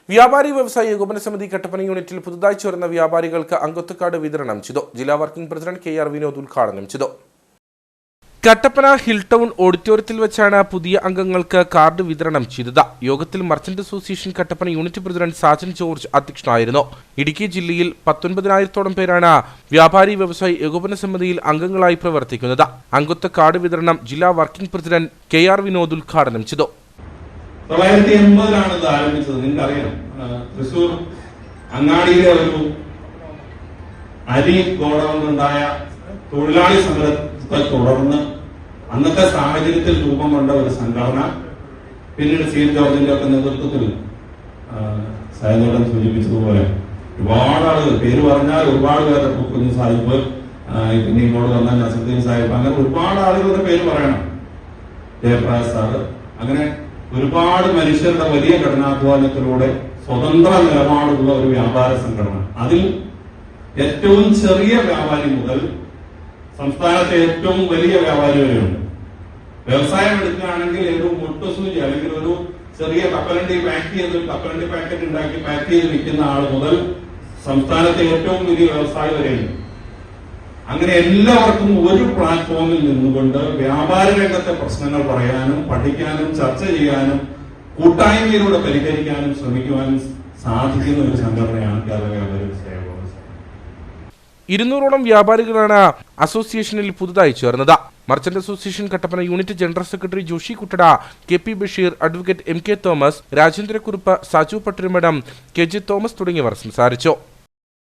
വ്യാപാരി വ്യവസായി ഏകോപന സമിതി കട്ടപ്പന യൂണിറ്റിൽ പുതുതായി ചേർന്ന വ്യാപാരികൾക്ക് അംഗത്വ കാർഡ് വിതരണം ചെയ്തു. ജില്ലാ വർക്കിംഗ് പ്രസിഡന്റ് KR വിനോദ് ഉദ്ഘാടനം ചെയ്തു. കട്ടപ്പന ഹിൽ ടൗൺ ഓഡിറ്റോറിയത്തിൽ വെച്ചാണ് പുതിയ അംഗങ്ങൾക്ക് കാർഡ് വിതരണം ചെയ്തത്. യോഗത്തിൽ merchant association Kattappana unit president Sajan George അധ്യക്ഷനായിരുന്നു. ഇടുക്കി ജില്ലയിൽ 19,000-ഓളം പേരാണ് വ്യാപാരി വ്യവസായി ഏകോപന സമിതിയിൽ അംഗങ്ങളായി പ്രവർത്തിക്കുന്നത്. അംഗത്വ കാർഡ് വിതരണം ജില്ലാ വർക്കിംഗ് പ്രസിഡന്റ് KR വിനോദ് ഉദ്ഘാടനം ചെയ്തു. 1980-ലാണ് ഇത് ആരംഭിച്ചത്. നിങ്ങൾക്കറിയാം, തൃശൂർ അങ്ങാടിയിലെ ഒരു അരി ഗോഡൌണിലുണ്ടായ തൊഴിലാളി സമരത്തെ തുടർന്ന് അന്നത്തെ സാഹചര്യത്തിൽ രൂപം കൊണ്ട ഒരു സംഘടന പിന്നീട് CM ജോർജിന്റെ ഒക്കെ നേതൃത്വത്തിൽ സായനോടൻ സൂചിപ്പിച്ചതുപോലെ ഒരുപാട് ആളുകൾ, പേര് പറഞ്ഞാൽ ഒരുപാട് പേര്, കുഞ്ഞു സാഹിബ്, പിന്നെ ഇങ്ങോട്ട് വന്ന നസറുദ്ദീൻ സാഹിബ്, അങ്ങനെ ഒരുപാട് ആളുകളുടെ പേര് പറയണം, ജയപ്രകാശ് സാറ്, അങ്ങനെ ഒരുപാട് മനുഷ്യരുടെ വലിയ ഘടനാധ്വാനത്തിലൂടെ സ്വതന്ത്ര നിലപാടുള്ള ഒരു വ്യാപാര സംഘടന. അതിൽ ഏറ്റവും ചെറിയ വ്യാപാരി മുതൽ സംസ്ഥാനത്തെ ഏറ്റവും വലിയ വ്യാപാരി വരെയുണ്ട്. വ്യവസായം എടുക്കുകയാണെങ്കിൽ ഒരു മുട്ടുസൂചി അല്ലെങ്കിൽ ഒരു ചെറിയ കപ്പലണ്ടി പാക്ക് ചെയ്ത് കപ്പലണ്ടി പാക്കറ്റ് ഉണ്ടാക്കി പാക്ക് ചെയ്ത് വിൽക്കുന്ന ആൾ മുതൽ സംസ്ഥാനത്തെ ഏറ്റവും വലിയ വ്യവസായി വരെയുണ്ട്. അങ്ങനെ എല്ലാവർക്കും ഒരു പ്ലാറ്റ്ഫോമിൽ നിന്നുകൊണ്ട് വ്യാപാര രംഗത്തെ പ്രശ്നങ്ങൾ പറയാനും പഠിക്കാനും ചർച്ച ചെയ്യാനും കൂട്ടായ്മയിലൂടെ പരിഹരിക്കാനും ശ്രമിക്കുവാനും സാധിക്കുന്ന ഒരു സംഘടനയാണ് കേരള വ്യാപാരി വ്യവസായ ഏകോപന സമിതി. 200-ഓളം വ്യാപാരികളാണ് അസോസിയേഷനിൽ പുതുതായി ചേർന്നത്. Merchant association Kattappana unit general secretary Joshi Kuttada, KP Basheer, advocate MK Thomas, Rajendrakurup, Saju Pattirumadam, KJ Thomas തുടങ്ങിയവർ സംസാരിച്ചു.